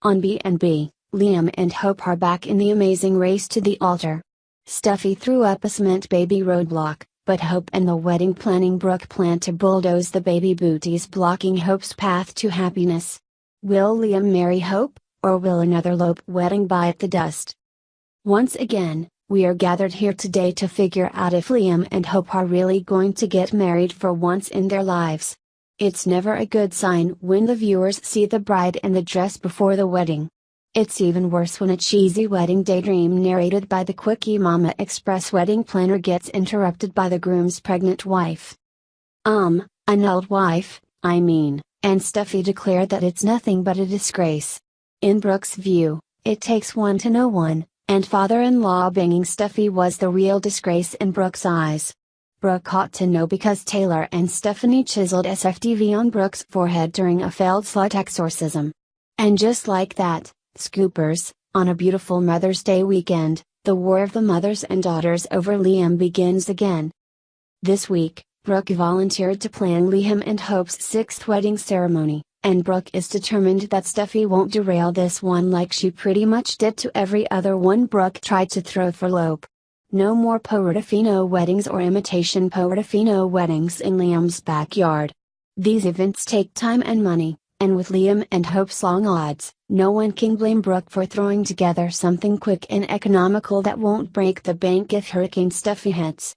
On B&B, Liam and Hope are back in the amazing race to the altar. Steffi threw up a cement baby roadblock, but Hope and the wedding planning Brooke plan to bulldoze the baby booties blocking Hope's path to happiness. Will Liam marry Hope, or will another Lope wedding bite the dust? Once again, we are gathered here today to figure out if Liam and Hope are really going to get married for once in their lives. It's never a good sign when the viewers see the bride in the dress before the wedding. It's even worse when a cheesy wedding daydream narrated by the Quickie Mama Express wedding planner gets interrupted by the groom's pregnant wife. Annulled wife, I mean, and Steffi declared that it's nothing but a disgrace. In Brooke's view, it takes one to know one, and father-in-law banging Steffi was the real disgrace in Brooke's eyes. Brooke ought to know because Taylor and Stephanie chiseled SFDV on Brooke's forehead during a failed slut exorcism. And just like that, Scoopers, on a beautiful Mother's Day weekend, the war of the mothers and daughters over Liam begins again. This week, Brooke volunteered to plan Liam and Hope's sixth wedding ceremony, and Brooke is determined that Steffi won't derail this one like she pretty much did to every other one Brooke tried to throw for Lope. No more Portofino weddings or imitation Portofino weddings in Liam's backyard. These events take time and money, and with Liam and Hope's long odds, no one can blame Brooke for throwing together something quick and economical that won't break the bank if Hurricane Steffi hits.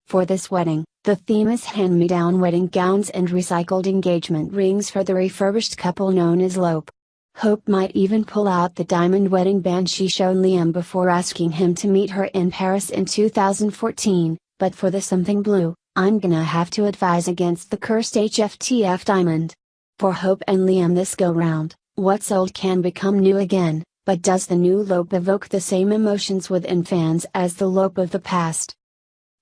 For this wedding, the theme is hand-me-down wedding gowns and recycled engagement rings for the refurbished couple known as Lope. Hope might even pull out the diamond wedding band she showed Liam before asking him to meet her in Paris in 2014, but for the something blue, I'm gonna have to advise against the cursed HFTF diamond. For Hope and Liam this go-round, what's old can become new again, but does the new Lope evoke the same emotions within fans as the Lope of the past?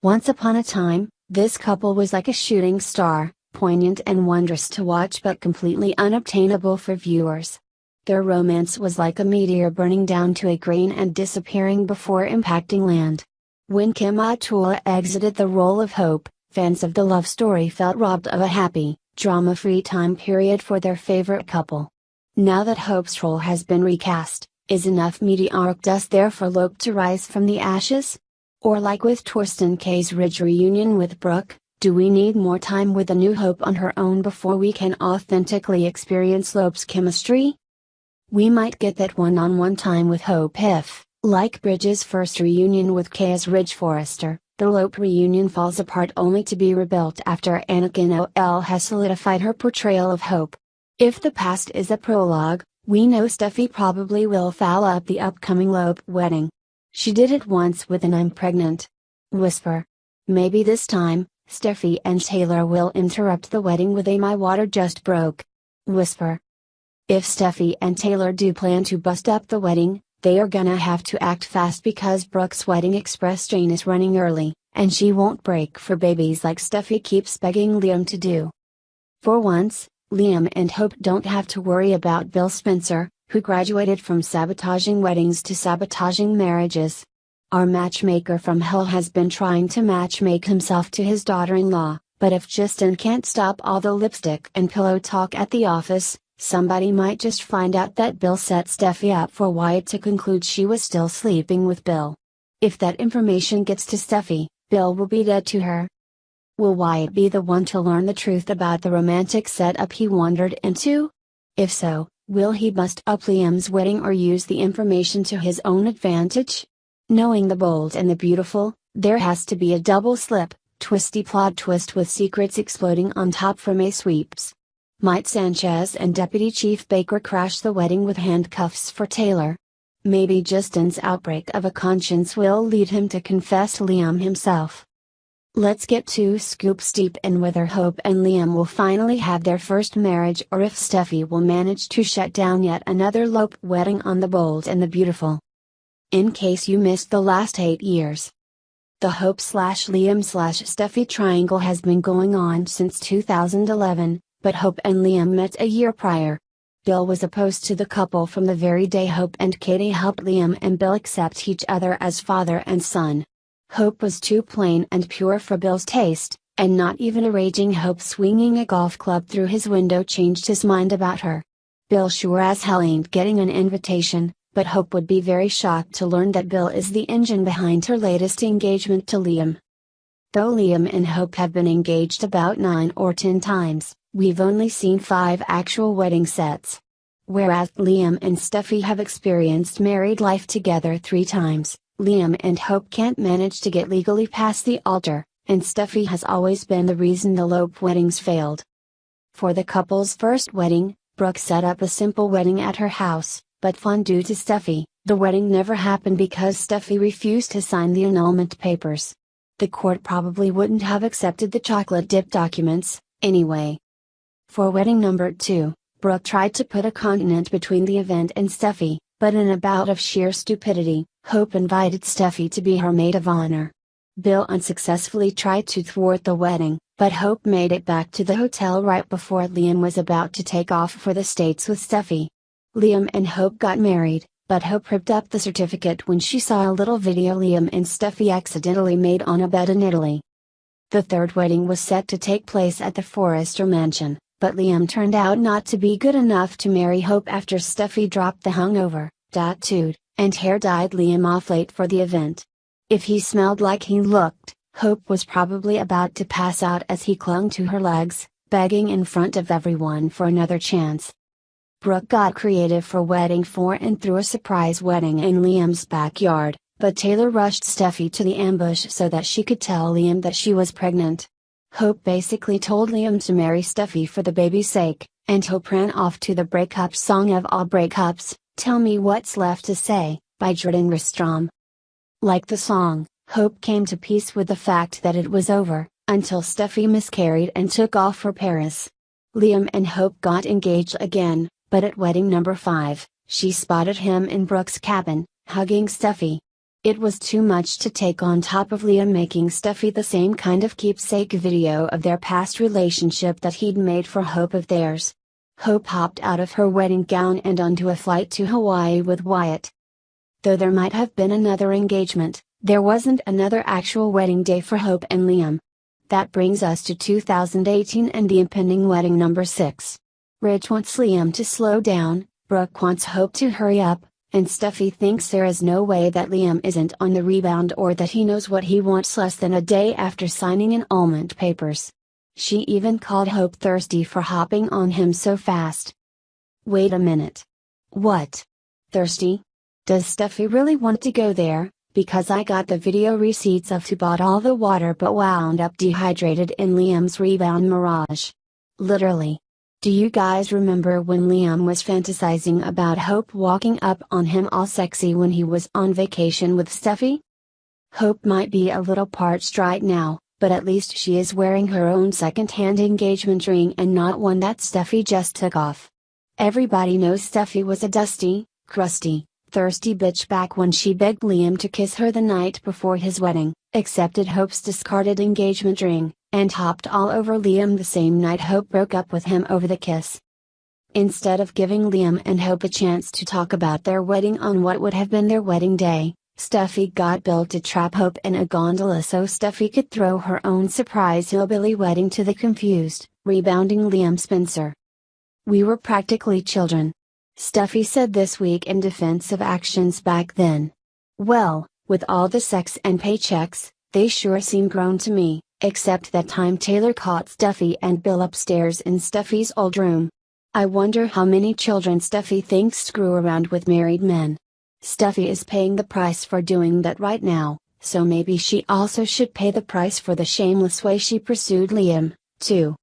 Once upon a time, this couple was like a shooting star, poignant and wondrous to watch but completely unobtainable for viewers. Their romance was like a meteor burning down to a grain and disappearing before impacting land. When Kim Atua exited the role of Hope, fans of the love story felt robbed of a happy, drama-free time period for their favorite couple. Now that Hope's role has been recast, is enough meteoric dust there for Lope to rise from the ashes? Or like with Torsten K's Ridge reunion with Brooke, do we need more time with a new Hope on her own before we can authentically experience Lope's chemistry? We might get that one-on-one time with Hope if, like Bridges' first reunion with Kay as Ridge Forrester, the Lope reunion falls apart only to be rebuilt after Anakin OL has solidified her portrayal of Hope. If the past is a prologue, we know Steffi probably will foul up the upcoming Lope wedding. She did it once with an "I'm pregnant" whisper. Maybe this time, Steffi and Taylor will interrupt the wedding with a "my water just broke" whisper. If Steffi and Taylor do plan to bust up the wedding, they are gonna have to act fast because Brooke's wedding express train is running early, and she won't break for babies like Steffi keeps begging Liam to do. For once, Liam and Hope don't have to worry about Bill Spencer, who graduated from sabotaging weddings to sabotaging marriages. Our matchmaker from hell has been trying to matchmake himself to his daughter-in-law, but if Justin can't stop all the lipstick and pillow talk at the office, somebody might just find out that Bill set Steffi up for Wyatt to conclude she was still sleeping with Bill. If that information gets to Steffi, Bill will be dead to her. Will Wyatt be the one to learn the truth about the romantic setup he wandered into? If so, will he bust up Liam's wedding or use the information to his own advantage? Knowing the bold and the beautiful, there has to be a double slip, twisty plot twist with secrets exploding on top from a sweeps. Might Sanchez and Deputy Chief Baker crash the wedding with handcuffs for Taylor? Maybe Justin's outbreak of a conscience will lead him to confess to Liam himself. Let's get to scoops deep in whether Hope and Liam will finally have their first marriage or if Steffi will manage to shut down yet another Lope wedding on the bold and the beautiful. In case you missed the last 8 years, the Hope/Liam/Steffi triangle has been going on since 2011. But Hope and Liam met a year prior. Bill was opposed to the couple from the very day Hope and Katie helped Liam and Bill accept each other as father and son. Hope was too plain and pure for Bill's taste, and not even a raging Hope swinging a golf club through his window changed his mind about her. Bill sure as hell ain't getting an invitation, but Hope would be very shocked to learn that Bill is the engine behind her latest engagement to Liam. Though Liam and Hope have been engaged about 9 or 10 times, we've only seen 5 actual wedding sets. Whereas Liam and Steffi have experienced married life together 3 times, Liam and Hope can't manage to get legally past the altar, and Steffi has always been the reason the Lope weddings failed. For the couple's first wedding, Brooke set up a simple wedding at her house, but fun due to Steffi, the wedding never happened because Steffi refused to sign the annulment papers. The court probably wouldn't have accepted the chocolate dip documents, anyway. For wedding number 2, Brooke tried to put a continent between the event and Steffi, but in a bout of sheer stupidity, Hope invited Steffi to be her maid of honor. Bill unsuccessfully tried to thwart the wedding, but Hope made it back to the hotel right before Liam was about to take off for the States with Steffi. Liam and Hope got married, but Hope ripped up the certificate when she saw a little video Liam and Steffi accidentally made on a bed in Italy. The third wedding was set to take place at the Forrester Mansion, but Liam turned out not to be good enough to marry Hope after Steffi dropped the hungover, tattooed, and hair-dyed Liam off late for the event. If he smelled like he looked, Hope was probably about to pass out as he clung to her legs, begging in front of everyone for another chance. Brooke got creative for wedding 4 and threw a surprise wedding in Liam's backyard, but Taylor rushed Steffi to the ambush so that she could tell Liam that she was pregnant. Hope basically told Liam to marry Steffi for the baby's sake, and Hope ran off to the breakup song of all breakups, Tell Me What's Left to Say, by Jordan Rostrom. Like the song, Hope came to peace with the fact that it was over, until Steffi miscarried and took off for Paris. Liam and Hope got engaged again, but at wedding number 5, she spotted him in Brooke's cabin, hugging Steffi. It was too much to take on top of Liam making Steffi the same kind of keepsake video of their past relationship that he'd made for Hope of theirs. Hope hopped out of her wedding gown and onto a flight to Hawaii with Wyatt. Though there might have been another engagement, there wasn't another actual wedding day for Hope and Liam. That brings us to 2018 and the impending wedding number 6. Rich wants Liam to slow down, Brooke wants Hope to hurry up, and Steffi thinks there is no way that Liam isn't on the rebound or that he knows what he wants less than a day after signing annulment papers. She even called Hope thirsty for hopping on him so fast. Wait a minute. What? Thirsty? Does Steffi really want to go there? Because I got the video receipts of who bought all the water but wound up dehydrated in Liam's rebound mirage. Literally. Do you guys remember when Liam was fantasizing about Hope walking up on him all sexy when he was on vacation with Steffi? Hope might be a little parched right now, but at least she is wearing her own second-hand engagement ring and not one that Steffi just took off. Everybody knows Steffi was a dusty, crusty, thirsty bitch back when she begged Liam to kiss her the night before his wedding, accepted Hope's discarded engagement ring, and hopped all over Liam the same night Hope broke up with him over the kiss. Instead of giving Liam and Hope a chance to talk about their wedding on what would have been their wedding day, Steffi got Bill to trap Hope in a gondola so Steffi could throw her own surprise hillbilly wedding to the confused, rebounding Liam Spencer. We were practically children. Steffi said this week in defense of actions back then. Well, with all the sex and paychecks, they sure seem grown to me, except that time Taylor caught Steffi and Bill upstairs in Steffi's old room. I wonder how many children Steffi thinks screw around with married men. Steffi is paying the price for doing that right now, so maybe she also should pay the price for the shameless way she pursued Liam, too.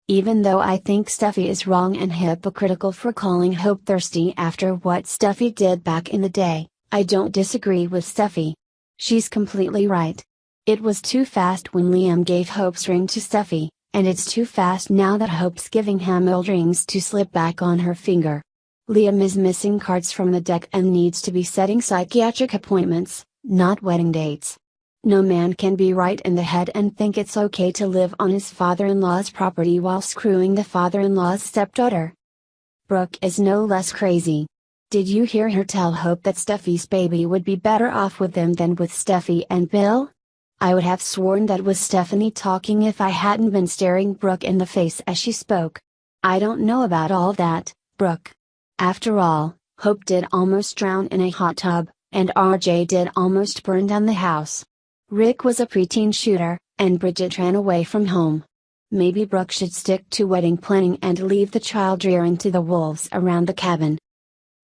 Even though I think Steffi is wrong and hypocritical for calling Hope thirsty after what Steffi did back in the day, I don't disagree with Steffi. She's completely right. It was too fast when Liam gave Hope's ring to Steffi, and it's too fast now that Hope's giving him old rings to slip back on her finger. Liam is missing cards from the deck and needs to be setting psychiatric appointments, not wedding dates. No man can be right in the head and think it's okay to live on his father-in-law's property while screwing the father-in-law's stepdaughter. Brooke is no less crazy. Did you hear her tell Hope that Steffi's baby would be better off with them than with Steffi and Bill? I would have sworn that was Stephanie talking if I hadn't been staring Brooke in the face as she spoke. I don't know about all that, Brooke. After all, Hope did almost drown in a hot tub, and RJ did almost burn down the house. Rick was a preteen shooter, and Bridget ran away from home. Maybe Brooke should stick to wedding planning and leave the child rearing to the wolves around the cabin.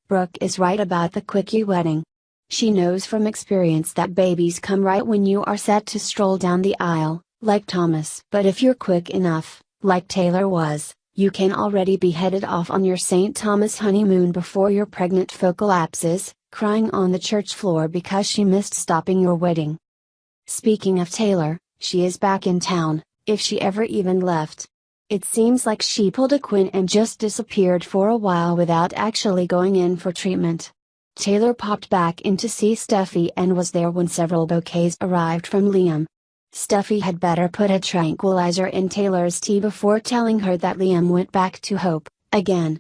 Brooke is right about the quickie wedding. She knows from experience that babies come right when you are set to stroll down the aisle, like Thomas. But if you're quick enough, like Taylor was, you can already be headed off on your St. Thomas honeymoon before your pregnant foe collapses, crying on the church floor because she missed stopping your wedding. Speaking of Taylor, she is back in town, if she ever even left. It seems like she pulled a Quinn and just disappeared for a while without actually going in for treatment. Taylor popped back in to see Steffi and was there when several bouquets arrived from Liam. Steffi had better put a tranquilizer in Taylor's tea before telling her that Liam went back to Hope, again.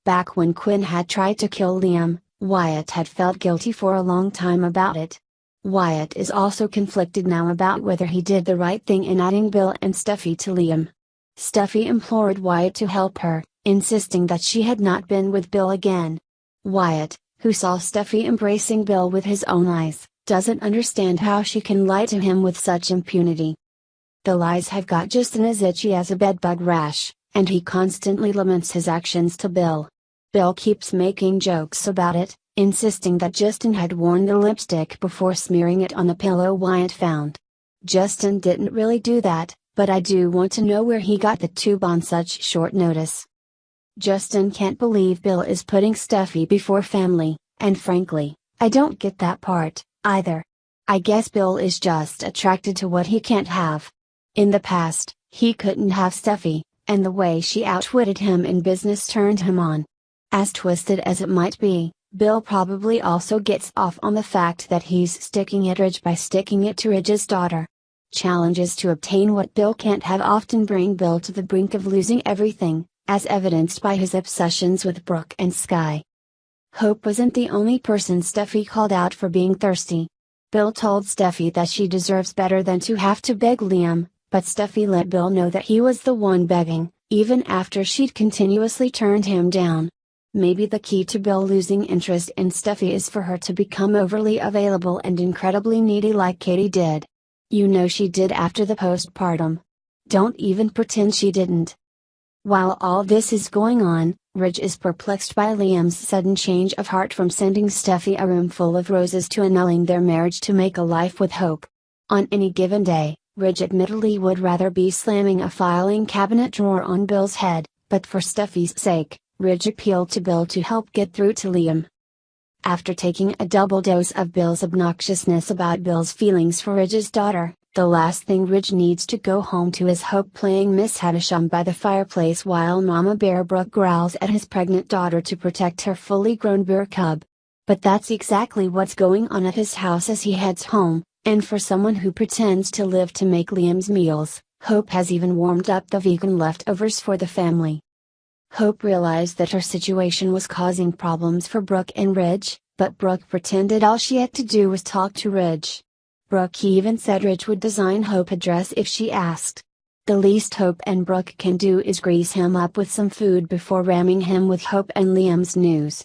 Back when Quinn had tried to kill Liam, Wyatt had felt guilty for a long time about it. Wyatt is also conflicted now about whether he did the right thing in adding Bill and Steffi to Liam. Steffi implored Wyatt to help her, insisting that she had not been with Bill again. Wyatt, who saw Steffi embracing Bill with his own eyes, doesn't understand how she can lie to him with such impunity. The lies have got Justin as itchy as a bedbug rash, and he constantly laments his actions to Bill. Bill keeps making jokes about it, insisting that Justin had worn the lipstick before smearing it on the pillow Wyatt found. Justin didn't really do that, but I do want to know where he got the tube on such short notice. Justin can't believe Bill is putting Steffi before family, and frankly, I don't get that part, either. I guess Bill is just attracted to what he can't have. In the past, he couldn't have Steffi, and the way she outwitted him in business turned him on. As twisted as it might be, Bill probably also gets off on the fact that he's sticking it Ridge by sticking it to Ridge's daughter. Challenges to obtain what Bill can't have often bring Bill to the brink of losing everything, as evidenced by his obsessions with Brooke and Sky. Hope wasn't the only person Steffi called out for being thirsty. Bill told Steffi that she deserves better than to have to beg Liam, but Steffi let Bill know that he was the one begging, even after she'd continuously turned him down. Maybe the key to Bill losing interest in Steffi is for her to become overly available and incredibly needy like Katie did. You know she did after the postpartum. Don't even pretend she didn't. While all this is going on, Ridge is perplexed by Liam's sudden change of heart from sending Steffi a room full of roses to annulling their marriage to make a life with Hope. On any given day, Ridge admittedly would rather be slamming a filing cabinet drawer on Bill's head, but for Steffi's sake, Ridge appealed to Bill to help get through to Liam. After taking a double dose of Bill's obnoxiousness about Bill's feelings for Ridge's daughter, the last thing Ridge needs to go home to is Hope playing Miss Havisham by the fireplace while Mama Bear Brooke growls at his pregnant daughter to protect her fully grown bear cub. But that's exactly what's going on at his house as he heads home, and for someone who pretends to live to make Liam's meals, Hope has even warmed up the vegan leftovers for the family. Hope realized that her situation was causing problems for Brooke and Ridge, but Brooke pretended all she had to do was talk to Ridge. Brooke even said Ridge would design Hope a dress if she asked. The least Hope and Brooke can do is grease him up with some food before ramming him with Hope and Liam's news.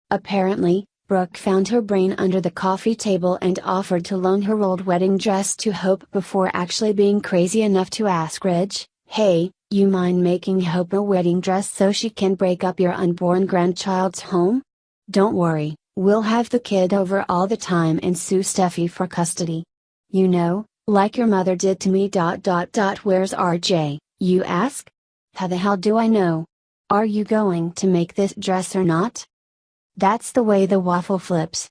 Apparently, Brooke found her brain under the coffee table and offered to loan her old wedding dress to Hope before actually being crazy enough to ask Ridge, "Hey, you mind making Hope a wedding dress so she can break up your unborn grandchild's home? Don't worry, we'll have the kid over all the time and sue Steffi for custody. You know, like your mother did to me. Where's RJ, you ask? How the hell do I know? Are you going to make this dress or not?" That's the way the waffle flips.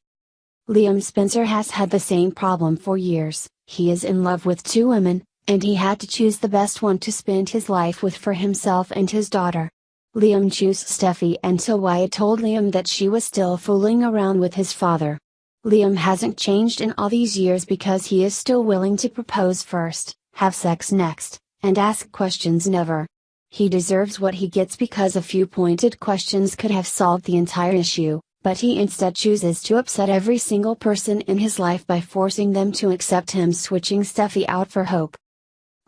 Liam Spencer has had the same problem for years. He is in love with two women, and he had to choose the best one to spend his life with for himself and his daughter. Liam chose Steffi until Wyatt told Liam that she was still fooling around with his father. Liam hasn't changed in all these years because he is still willing to propose first, have sex next, and ask questions never. He deserves what he gets because a few pointed questions could have solved the entire issue, but he instead chooses to upset every single person in his life by forcing them to accept him switching Steffi out for Hope.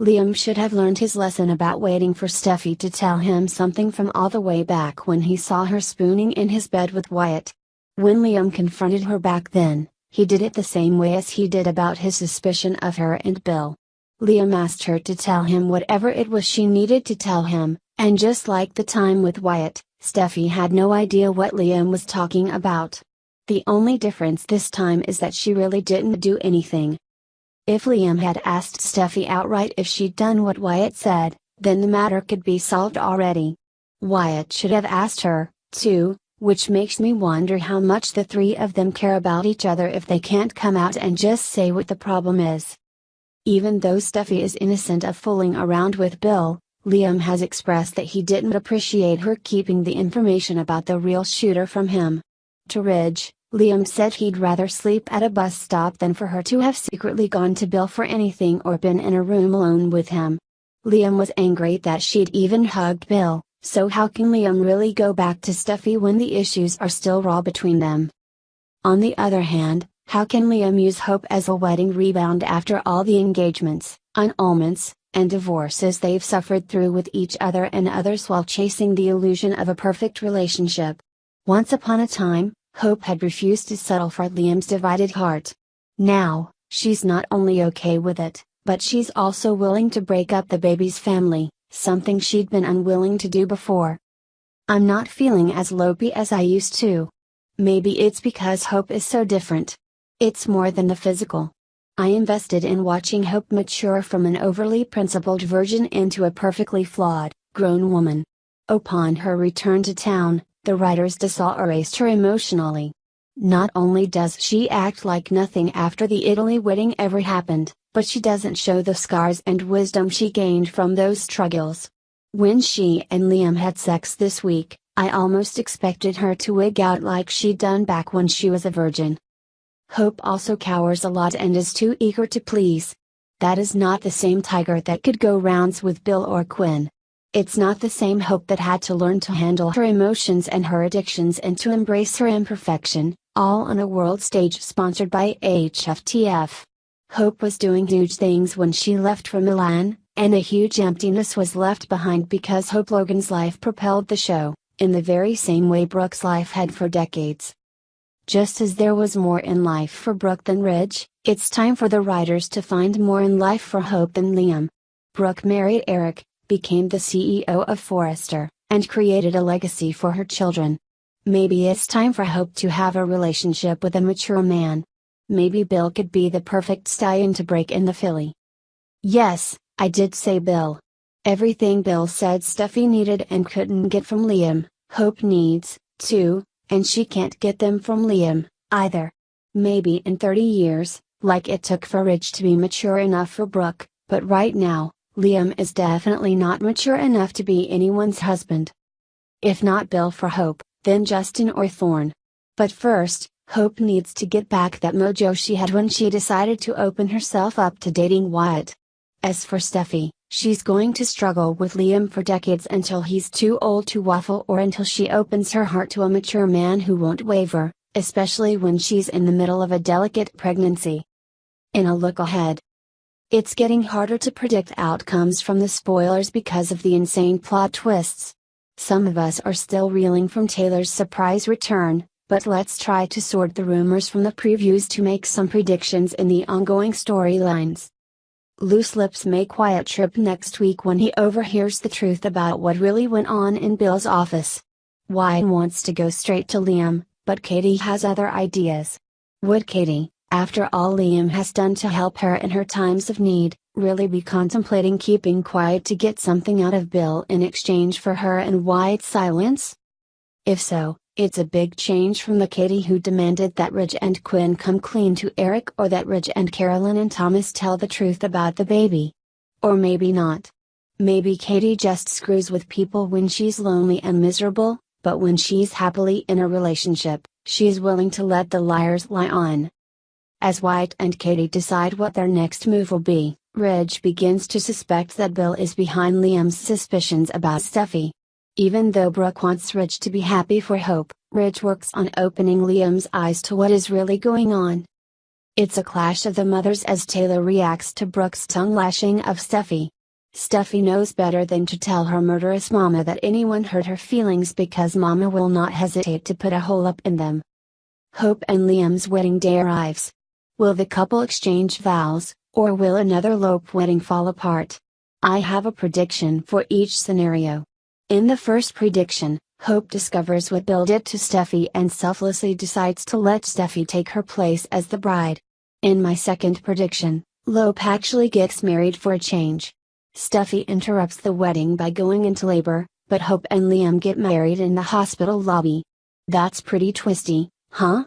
Liam should have learned his lesson about waiting for Steffi to tell him something from all the way back when he saw her spooning in his bed with Wyatt. When Liam confronted her back then, he did it the same way as he did about his suspicion of her and Bill. Liam asked her to tell him whatever it was she needed to tell him, and just like the time with Wyatt, Steffi had no idea what Liam was talking about. The only difference this time is that she really didn't do anything. If Liam had asked Steffi outright if she'd done what Wyatt said, then the matter could be solved already. Wyatt should have asked her, too, which makes me wonder how much the three of them care about each other if they can't come out and just say what the problem is. Even though Steffi is innocent of fooling around with Bill, Liam has expressed that he didn't appreciate her keeping the information about the real shooter from him. To Ridge, Liam said he'd rather sleep at a bus stop than for her to have secretly gone to Bill for anything or been in a room alone with him. Liam was angry that she'd even hugged Bill, so how can Liam really go back to Steffi when the issues are still raw between them? On the other hand, how can Liam use Hope as a wedding rebound after all the engagements, annulments, and divorces they've suffered through with each other and others while chasing the illusion of a perfect relationship? Once upon a time, Hope had refused to settle for Liam's divided heart. Now, she's not only okay with it, but she's also willing to break up the baby's family, something she'd been unwilling to do before. I'm not feeling as loopy as I used to. Maybe it's because Hope is so different. It's more than the physical. I invested in watching Hope mature from an overly principled virgin into a perfectly flawed, grown woman. Upon her return to town, the writers disarrayed her emotionally. Not only does she act like nothing after the Italy wedding ever happened, but she doesn't show the scars and wisdom she gained from those struggles. When she and Liam had sex this week, I almost expected her to wig out like she'd done back when she was a virgin. Hope also cowers a lot and is too eager to please. That is not the same Tiger that could go rounds with Bill or Quinn. It's not the same Hope that had to learn to handle her emotions and her addictions and to embrace her imperfection, all on a world stage sponsored by HFTF. Hope was doing huge things when she left for Milan, and a huge emptiness was left behind because Hope Logan's life propelled the show, in the very same way Brooke's life had for decades. Just as there was more in life for Brooke than Ridge, it's time for the writers to find more in life for Hope than Liam. Brooke married Eric, became the CEO of Forrester, and created a legacy for her children. Maybe it's time for Hope to have a relationship with a mature man. Maybe Bill could be the perfect stallion to break in the filly. Yes, I did say Bill. Everything Bill said Steffi needed and couldn't get from Liam, Hope needs, too, and she can't get them from Liam, either. Maybe in 30 years, like it took for Ridge to be mature enough for Brooke, but right now, Liam is definitely not mature enough to be anyone's husband. If not Bill for Hope, then Justin or Thorne. But first, Hope needs to get back that mojo she had when she decided to open herself up to dating Wyatt. As for Steffi, she's going to struggle with Liam for decades until he's too old to waffle or until she opens her heart to a mature man who won't waver, especially when she's in the middle of a delicate pregnancy. In a look ahead. It's getting harder to predict outcomes from the spoilers because of the insane plot twists. Some of us are still reeling from Taylor's surprise return, but let's try to sort the rumors from the previews to make some predictions in the ongoing storylines. Loose lips make quiet trip next week when he overhears the truth about what really went on in Bill's office. Wyatt wants to go straight to Liam, but Katie has other ideas. Would Katie, after all Liam has done to help her in her times of need, really be contemplating keeping quiet to get something out of Bill in exchange for her and Wyatt's silence? If so, it's a big change from the Katie who demanded that Ridge and Quinn come clean to Eric or that Ridge and Carolyn and Thomas tell the truth about the baby. Or maybe not. Maybe Katie just screws with people when she's lonely and miserable, but when she's happily in a relationship, she's willing to let the liars lie on. As Wyatt and Katie decide what their next move will be, Ridge begins to suspect that Bill is behind Liam's suspicions about Steffi. Even though Brooke wants Ridge to be happy for Hope, Ridge works on opening Liam's eyes to what is really going on. It's a clash of the mothers as Taylor reacts to Brooke's tongue lashing of Steffi. Stuffy knows better than to tell her murderous mama that anyone hurt her feelings because mama will not hesitate to put a hole up in them. Hope and Liam's wedding day arrives. Will the couple exchange vows, or will another Lope wedding fall apart? I have a prediction for each scenario. In the first prediction, Hope discovers what Bill did to Steffi and selflessly decides to let Steffi take her place as the bride. In my second prediction, Lope actually gets married for a change. Steffi interrupts the wedding by going into labor, but Hope and Liam get married in the hospital lobby. That's pretty twisty, huh?